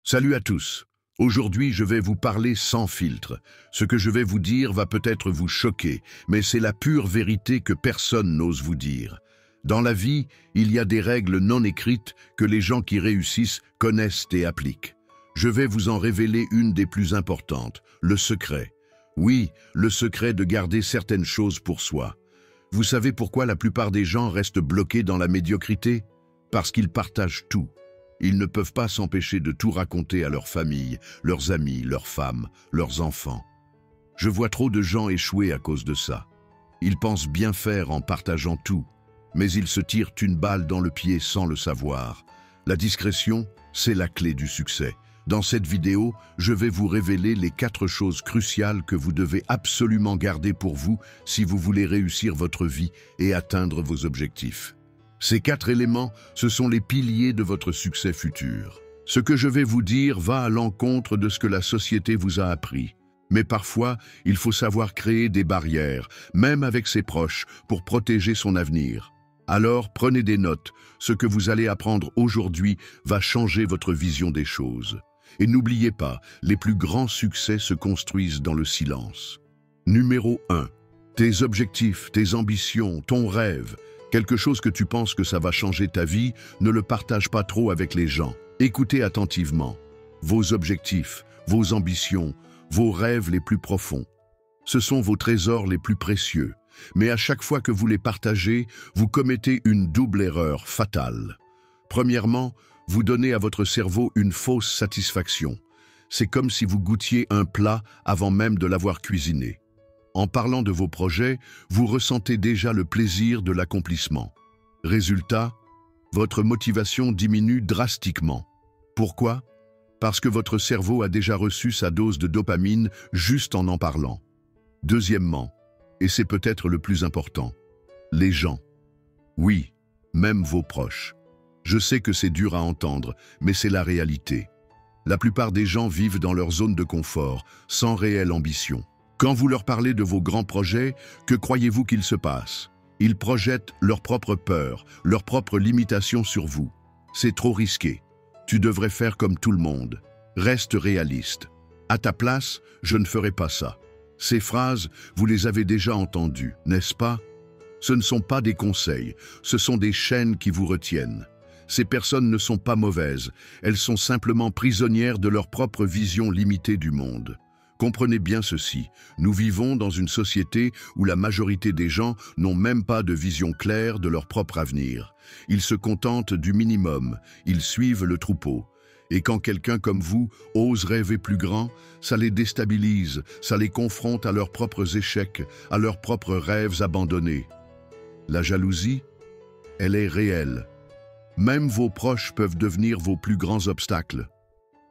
Salut à tous. Aujourd'hui, je vais vous parler sans filtre. Ce que je vais vous dire va peut-être vous choquer, mais c'est la pure vérité que personne n'ose vous dire. Dans la vie, il y a des règles non écrites que les gens qui réussissent connaissent et appliquent. Je vais vous en révéler une des plus importantes, le secret. Oui, le secret de garder certaines choses pour soi. Vous savez pourquoi la plupart des gens restent bloqués dans la médiocrité? Parce qu'ils partagent tout. Ils ne peuvent pas s'empêcher de tout raconter à leur famille, leurs amis, leurs femmes, leurs enfants. Je vois trop de gens échouer à cause de ça. Ils pensent bien faire en partageant tout, mais ils se tirent une balle dans le pied sans le savoir. La discrétion, c'est la clé du succès. Dans cette vidéo, je vais vous révéler les 4 choses cruciales que vous devez absolument garder pour vous si vous voulez réussir votre vie et atteindre vos objectifs. Ces 4 éléments, ce sont les piliers de votre succès futur. Ce que je vais vous dire va à l'encontre de ce que la société vous a appris. Mais parfois, il faut savoir créer des barrières, même avec ses proches, pour protéger son avenir. Alors, prenez des notes. Ce que vous allez apprendre aujourd'hui va changer votre vision des choses. Et n'oubliez pas, les plus grands succès se construisent dans le silence. Numéro 1. Tes objectifs, tes ambitions, ton rêve. Quelque chose que tu penses que ça va changer ta vie, ne le partage pas trop avec les gens. Écoutez attentivement. Vos objectifs, vos ambitions, vos rêves les plus profonds. Ce sont vos trésors les plus précieux. Mais à chaque fois que vous les partagez, vous commettez une double erreur fatale. Premièrement, vous donnez à votre cerveau une fausse satisfaction. C'est comme si vous goûtiez un plat avant même de l'avoir cuisiné. En parlant de vos projets, vous ressentez déjà le plaisir de l'accomplissement. Résultat, votre motivation diminue drastiquement. Pourquoi? Parce que votre cerveau a déjà reçu sa dose de dopamine juste en parlant. Deuxièmement, et c'est peut-être le plus important, les gens. Oui, même vos proches. Je sais que c'est dur à entendre, mais c'est la réalité. La plupart des gens vivent dans leur zone de confort, sans réelle ambition. Quand vous leur parlez de vos grands projets, que croyez-vous qu'il se passe? Ils projettent leurs propres peurs, leurs propres limitations sur vous. C'est trop risqué. Tu devrais faire comme tout le monde. Reste réaliste. À ta place, je ne ferai pas ça. Ces phrases, vous les avez déjà entendues, n'est-ce pas? Ce ne sont pas des conseils, ce sont des chaînes qui vous retiennent. Ces personnes ne sont pas mauvaises, elles sont simplement prisonnières de leur propre vision limitée du monde. Comprenez bien ceci, nous vivons dans une société où la majorité des gens n'ont même pas de vision claire de leur propre avenir. Ils se contentent du minimum, ils suivent le troupeau. Et quand quelqu'un comme vous ose rêver plus grand, ça les déstabilise, ça les confronte à leurs propres échecs, à leurs propres rêves abandonnés. La jalousie, elle est réelle. Même vos proches peuvent devenir vos plus grands obstacles.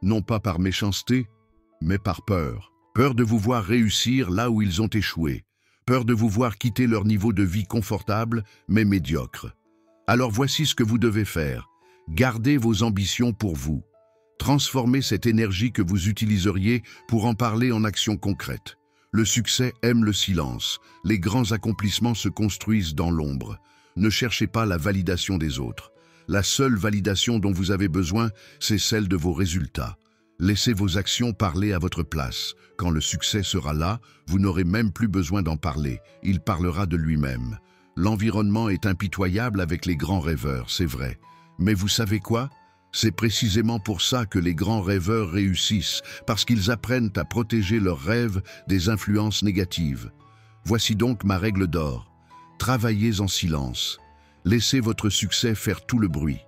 Non pas par méchanceté, mais par peur. Peur de vous voir réussir là où ils ont échoué. Peur de vous voir quitter leur niveau de vie confortable, mais médiocre. Alors voici ce que vous devez faire. Gardez vos ambitions pour vous. Transformez cette énergie que vous utiliseriez pour en parler en actions concrètes. Le succès aime le silence. Les grands accomplissements se construisent dans l'ombre. Ne cherchez pas la validation des autres. La seule validation dont vous avez besoin, c'est celle de vos résultats. Laissez vos actions parler à votre place. Quand le succès sera là, vous n'aurez même plus besoin d'en parler. Il parlera de lui-même. L'environnement est impitoyable avec les grands rêveurs, c'est vrai. Mais vous savez quoi? C'est précisément pour ça que les grands rêveurs réussissent, parce qu'ils apprennent à protéger leurs rêves des influences négatives. Voici donc ma règle d'or. Travaillez en silence. Laissez votre succès faire tout le bruit.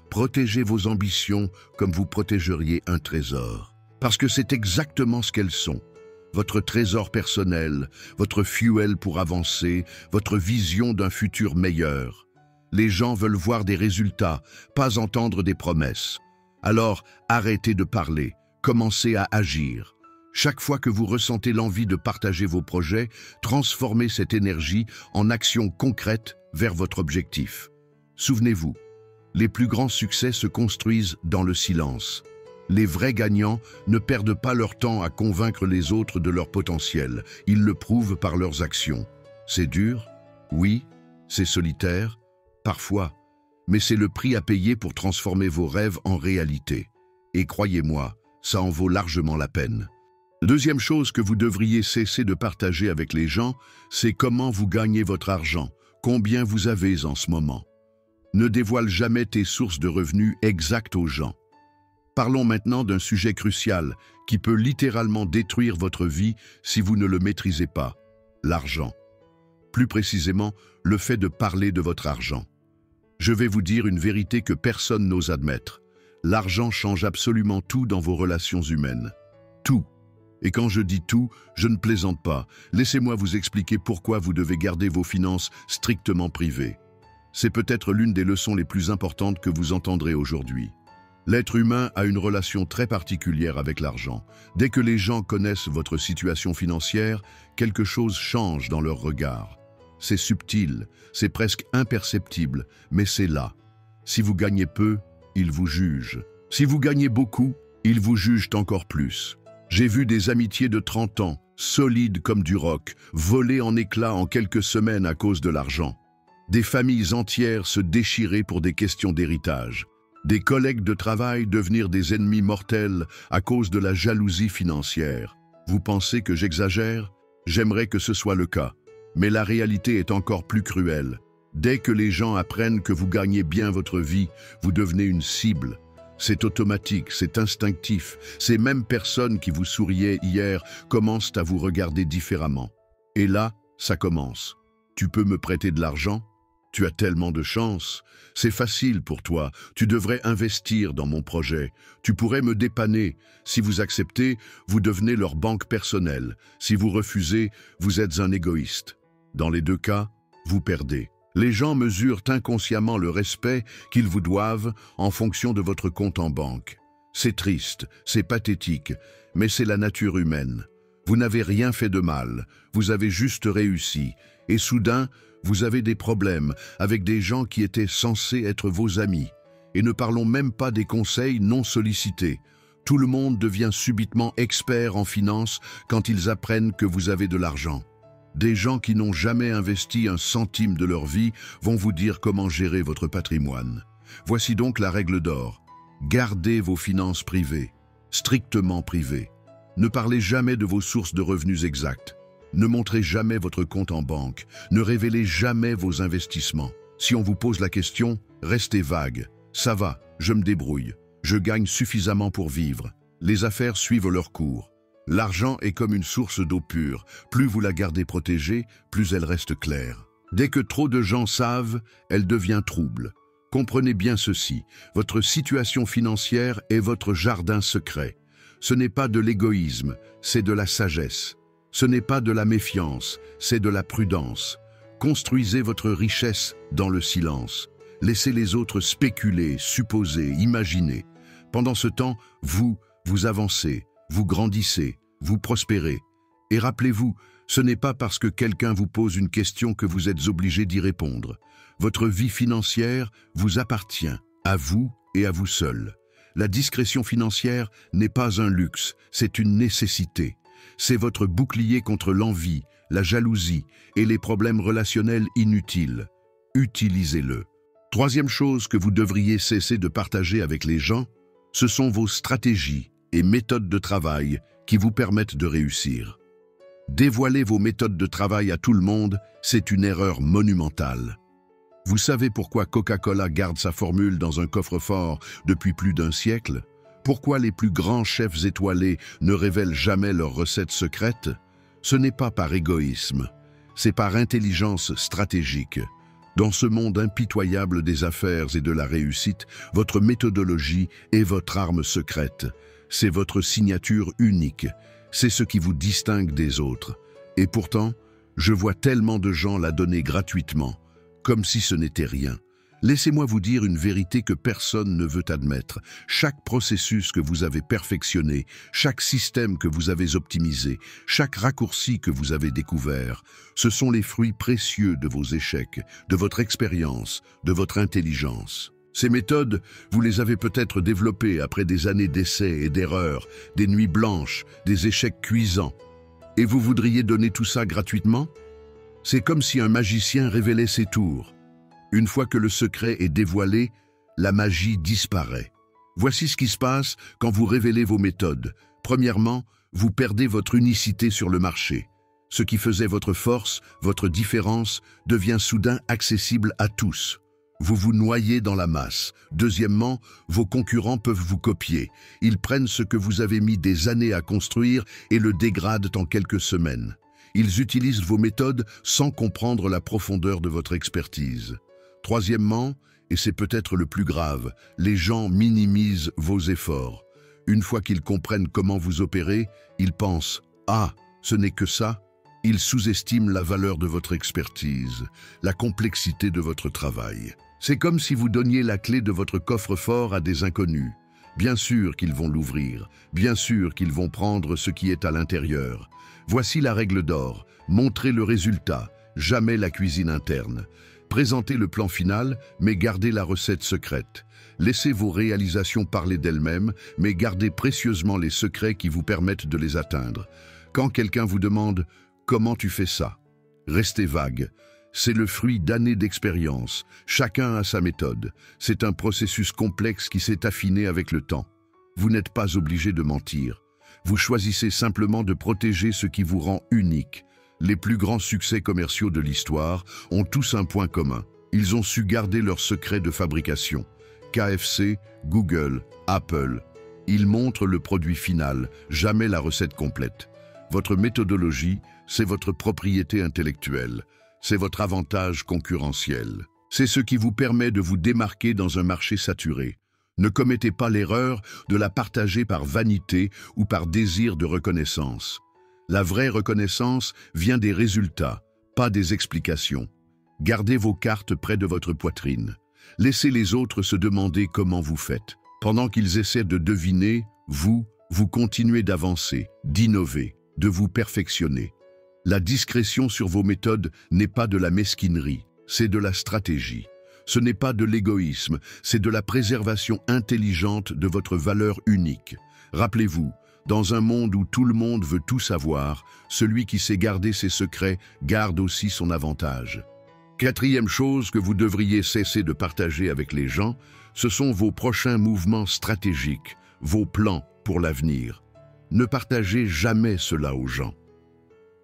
Protégez vos ambitions comme vous protégeriez un trésor. Parce que c'est exactement ce qu'elles sont. Votre trésor personnel, votre fuel pour avancer, votre vision d'un futur meilleur. Les gens veulent voir des résultats, pas entendre des promesses. Alors, arrêtez de parler, commencez à agir. Chaque fois que vous ressentez l'envie de partager vos projets, transformez cette énergie en action concrète vers votre objectif. Souvenez-vous, les plus grands succès se construisent dans le silence. Les vrais gagnants ne perdent pas leur temps à convaincre les autres de leur potentiel. Ils le prouvent par leurs actions. C'est dur? Oui. C'est solitaire? Parfois. Mais c'est le prix à payer pour transformer vos rêves en réalité. Et croyez-moi, ça en vaut largement la peine. Deuxième chose que vous devriez cesser de partager avec les gens, c'est comment vous gagnez votre argent, combien vous avez en ce moment. Ne dévoile jamais tes sources de revenus exactes aux gens. Parlons maintenant d'un sujet crucial qui peut littéralement détruire votre vie si vous ne le maîtrisez pas, l'argent. Plus précisément, le fait de parler de votre argent. Je vais vous dire une vérité que personne n'ose admettre. L'argent change absolument tout dans vos relations humaines. Tout. Et quand je dis tout, je ne plaisante pas. Laissez-moi vous expliquer pourquoi vous devez garder vos finances strictement privées. C'est peut-être l'une des leçons les plus importantes que vous entendrez aujourd'hui. L'être humain a une relation très particulière avec l'argent. Dès que les gens connaissent votre situation financière, quelque chose change dans leur regard. C'est subtil, c'est presque imperceptible, mais c'est là. Si vous gagnez peu, ils vous jugent. Si vous gagnez beaucoup, ils vous jugent encore plus. J'ai vu des amitiés de 30 ans, solides comme du roc, voler en éclats en quelques semaines à cause de l'argent. Des familles entières se déchirer pour des questions d'héritage. Des collègues de travail devenir des ennemis mortels à cause de la jalousie financière. Vous pensez que j'exagère? J'aimerais que ce soit le cas. Mais la réalité est encore plus cruelle. Dès que les gens apprennent que vous gagnez bien votre vie, vous devenez une cible. C'est automatique, c'est instinctif. Ces mêmes personnes qui vous souriaient hier commencent à vous regarder différemment. Et là, ça commence. Tu peux me prêter de l'argent? Tu as tellement de chance. C'est facile pour toi. Tu devrais investir dans mon projet. Tu pourrais me dépanner. Si vous acceptez, vous devenez leur banque personnelle. Si vous refusez, vous êtes un égoïste. Dans les deux cas, vous perdez. Les gens mesurent inconsciemment le respect qu'ils vous doivent en fonction de votre compte en banque. C'est triste, c'est pathétique, mais c'est la nature humaine. Vous n'avez rien fait de mal, vous avez juste réussi. Et soudain, vous avez des problèmes avec des gens qui étaient censés être vos amis. Et ne parlons même pas des conseils non sollicités. Tout le monde devient subitement expert en finance quand ils apprennent que vous avez de l'argent. Des gens qui n'ont jamais investi un centime de leur vie vont vous dire comment gérer votre patrimoine. Voici donc la règle d'or. Gardez vos finances privées, strictement privées. Ne parlez jamais de vos sources de revenus exactes. Ne montrez jamais votre compte en banque. Ne révélez jamais vos investissements. Si on vous pose la question, restez vague. Ça va, je me débrouille. Je gagne suffisamment pour vivre. Les affaires suivent leur cours. L'argent est comme une source d'eau pure. Plus vous la gardez protégée, plus elle reste claire. Dès que trop de gens savent, elle devient trouble. Comprenez bien ceci, votre situation financière est votre jardin secret. Ce n'est pas de l'égoïsme, c'est de la sagesse. Ce n'est pas de la méfiance, c'est de la prudence. Construisez votre richesse dans le silence. Laissez les autres spéculer, supposer, imaginer. Pendant ce temps, vous avancez, vous grandissez, vous prospérez. Et rappelez-vous, ce n'est pas parce que quelqu'un vous pose une question que vous êtes obligé d'y répondre. Votre vie financière vous appartient, à vous et à vous seul. La discrétion financière n'est pas un luxe, c'est une nécessité. C'est votre bouclier contre l'envie, la jalousie et les problèmes relationnels inutiles. Utilisez-le. Troisième chose que vous devriez cesser de partager avec les gens, ce sont vos stratégies et méthodes de travail qui vous permettent de réussir. Dévoiler vos méthodes de travail à tout le monde, c'est une erreur monumentale. Vous savez pourquoi Coca-Cola garde sa formule dans un coffre-fort depuis plus d'un siècle? Pourquoi les plus grands chefs étoilés ne révèlent jamais leurs recettes secrètes? Ce n'est pas par égoïsme, c'est par intelligence stratégique. Dans ce monde impitoyable des affaires et de la réussite, votre méthodologie est votre arme secrète. C'est votre signature unique. C'est ce qui vous distingue des autres. Et pourtant, je vois tellement de gens la donner gratuitement, comme si ce n'était rien. Laissez-moi vous dire une vérité que personne ne veut admettre. Chaque processus que vous avez perfectionné, chaque système que vous avez optimisé, chaque raccourci que vous avez découvert, ce sont les fruits précieux de vos échecs, de votre expérience, de votre intelligence. Ces méthodes, vous les avez peut-être développées après des années d'essais et d'erreurs, des nuits blanches, des échecs cuisants. Et vous voudriez donner tout ça gratuitement? C'est comme si un magicien révélait ses tours. Une fois que le secret est dévoilé, la magie disparaît. Voici ce qui se passe quand vous révélez vos méthodes. Premièrement, vous perdez votre unicité sur le marché. Ce qui faisait votre force, votre différence, devient soudain accessible à tous. Vous vous noyez dans la masse. Deuxièmement, vos concurrents peuvent vous copier. Ils prennent ce que vous avez mis des années à construire et le dégradent en quelques semaines. Ils utilisent vos méthodes sans comprendre la profondeur de votre expertise. Troisièmement, et c'est peut-être le plus grave, les gens minimisent vos efforts. Une fois qu'ils comprennent comment vous opérez, ils pensent « Ah, ce n'est que ça ». Ils sous-estiment la valeur de votre expertise, la complexité de votre travail. C'est comme si vous donniez la clé de votre coffre-fort à des inconnus. Bien sûr qu'ils vont l'ouvrir, bien sûr qu'ils vont prendre ce qui est à l'intérieur. Voici la règle d'or, montrez le résultat, jamais la cuisine interne. Présentez le plan final, mais gardez la recette secrète. Laissez vos réalisations parler d'elles-mêmes, mais gardez précieusement les secrets qui vous permettent de les atteindre. Quand quelqu'un vous demande « Comment tu fais ça ?» Restez vague. C'est le fruit d'années d'expérience. Chacun a sa méthode. C'est un processus complexe qui s'est affiné avec le temps. Vous n'êtes pas obligé de mentir. Vous choisissez simplement de protéger ce qui vous rend unique. Les plus grands succès commerciaux de l'histoire ont tous un point commun. Ils ont su garder leurs secrets de fabrication. KFC, Google, Apple. Ils montrent le produit final, jamais la recette complète. Votre méthodologie, c'est votre propriété intellectuelle. C'est votre avantage concurrentiel. C'est ce qui vous permet de vous démarquer dans un marché saturé. Ne commettez pas l'erreur de la partager par vanité ou par désir de reconnaissance. La vraie reconnaissance vient des résultats, pas des explications. Gardez vos cartes près de votre poitrine. Laissez les autres se demander comment vous faites. Pendant qu'ils essaient de deviner, vous continuez d'avancer, d'innover, de vous perfectionner. La discrétion sur vos méthodes n'est pas de la mesquinerie, c'est de la stratégie. Ce n'est pas de l'égoïsme, c'est de la préservation intelligente de votre valeur unique. Rappelez-vous, dans un monde où tout le monde veut tout savoir, celui qui sait garder ses secrets garde aussi son avantage. Quatrième chose que vous devriez cesser de partager avec les gens, ce sont vos prochains mouvements stratégiques, vos plans pour l'avenir. Ne partagez jamais cela aux gens.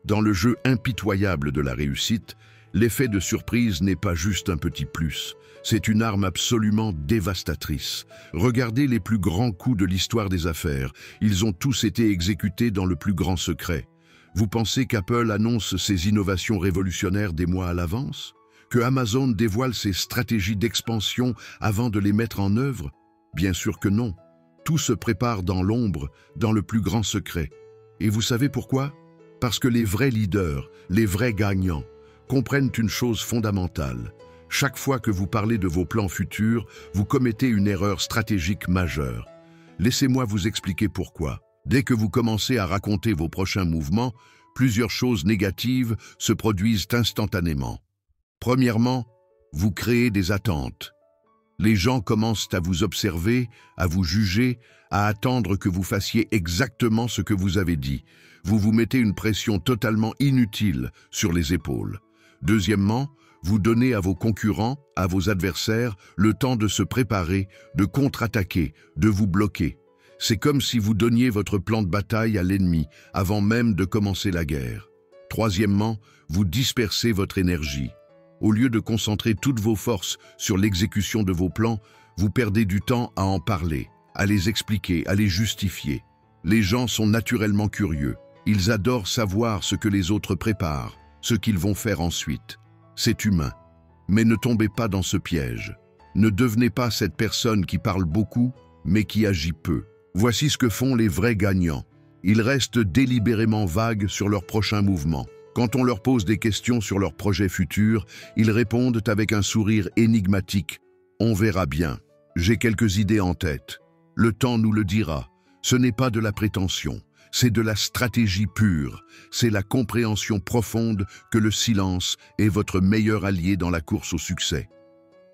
Dans le jeu impitoyable de la réussite, l'effet de surprise n'est pas juste un petit plus, c'est une arme absolument dévastatrice. Regardez les plus grands coups de l'histoire des affaires, ils ont tous été exécutés dans le plus grand secret. Vous pensez qu'Apple annonce ses innovations révolutionnaires des mois à l'avance? Que Amazon dévoile ses stratégies d'expansion avant de les mettre en œuvre? Bien sûr que non. Tout se prépare dans l'ombre, dans le plus grand secret. Et vous savez pourquoi? Parce que les vrais leaders, les vrais gagnants, comprennent une chose fondamentale. Chaque fois que vous parlez de vos plans futurs, vous commettez une erreur stratégique majeure. Laissez-moi vous expliquer pourquoi. Dès que vous commencez à raconter vos prochains mouvements, plusieurs choses négatives se produisent instantanément. Premièrement, vous créez des attentes. Les gens commencent à vous observer, à vous juger, à attendre que vous fassiez exactement ce que vous avez dit. Vous vous mettez une pression totalement inutile sur les épaules. Deuxièmement, vous donnez à vos concurrents, à vos adversaires, le temps de se préparer, de contre-attaquer, de vous bloquer. C'est comme si vous donniez votre plan de bataille à l'ennemi avant même de commencer la guerre. Troisièmement, vous dispersez votre énergie. Au lieu de concentrer toutes vos forces sur l'exécution de vos plans, vous perdez du temps à en parler, à les expliquer, à les justifier. Les gens sont naturellement curieux. Ils adorent savoir ce que les autres préparent, ce qu'ils vont faire ensuite. C'est humain. Mais ne tombez pas dans ce piège. Ne devenez pas cette personne qui parle beaucoup, mais qui agit peu. Voici ce que font les vrais gagnants. Ils restent délibérément vagues sur leurs prochains mouvements. Quand on leur pose des questions sur leurs projets futurs, ils répondent avec un sourire énigmatique. « On verra bien. J'ai quelques idées en tête. Le temps nous le dira. Ce n'est pas de la prétention. C'est de la stratégie pure. C'est la compréhension profonde que le silence est votre meilleur allié dans la course au succès.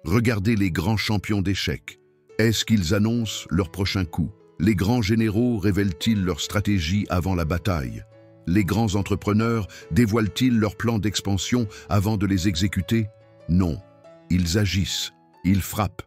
Regardez les grands champions d'échecs. Est-ce qu'ils annoncent leur prochain coup? Les grands généraux révèlent-ils leur stratégie avant la bataille? Les grands entrepreneurs dévoilent-ils leurs plans d'expansion avant de les exécuter? Non. Ils agissent. Ils frappent.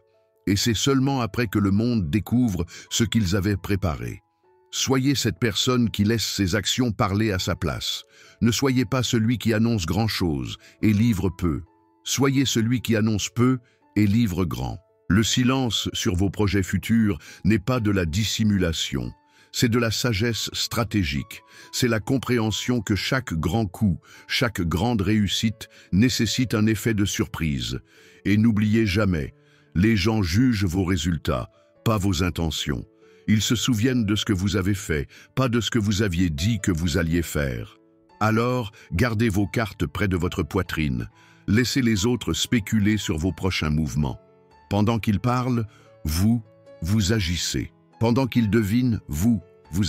et c'est seulement après que le monde découvre ce qu'ils avaient préparé. Soyez cette personne qui laisse ses actions parler à sa place. Ne soyez pas celui qui annonce grand-chose et livre peu. Soyez celui qui annonce peu et livre grand. Le silence sur vos projets futurs n'est pas de la dissimulation, c'est de la sagesse stratégique. C'est la compréhension que chaque grand coup, chaque grande réussite nécessite un effet de surprise. Et n'oubliez jamais, les gens jugent vos résultats, pas vos intentions. Ils se souviennent de ce que vous avez fait, pas de ce que vous aviez dit que vous alliez faire. Alors, gardez vos cartes près de votre poitrine. Laissez les autres spéculer sur vos prochains mouvements. Pendant qu'ils parlent, vous agissez. Pendant qu'ils devinent, vous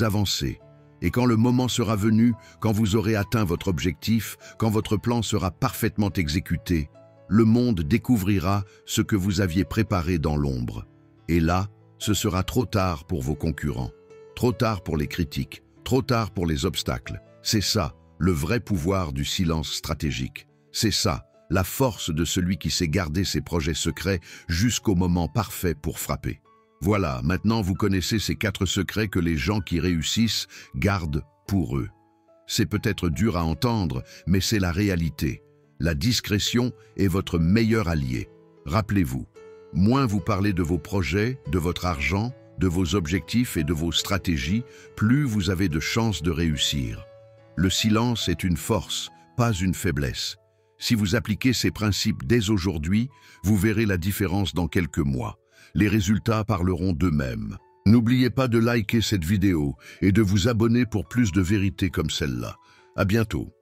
avancez. Et quand le moment sera venu, quand vous aurez atteint votre objectif, quand votre plan sera parfaitement exécuté, le monde découvrira ce que vous aviez préparé dans l'ombre. Et là, ce sera trop tard pour vos concurrents, trop tard pour les critiques, trop tard pour les obstacles. C'est ça, le vrai pouvoir du silence stratégique. C'est ça, la force de celui qui sait garder ses projets secrets jusqu'au moment parfait pour frapper. Voilà, maintenant vous connaissez ces 4 secrets que les gens qui réussissent gardent pour eux. C'est peut-être dur à entendre, mais c'est la réalité. La discrétion est votre meilleur allié. Rappelez-vous, moins vous parlez de vos projets, de votre argent, de vos objectifs et de vos stratégies, plus vous avez de chances de réussir. Le silence est une force, pas une faiblesse. Si vous appliquez ces principes dès aujourd'hui, vous verrez la différence dans quelques mois. Les résultats parleront d'eux-mêmes. N'oubliez pas de liker cette vidéo et de vous abonner pour plus de vérités comme celle-là. À bientôt.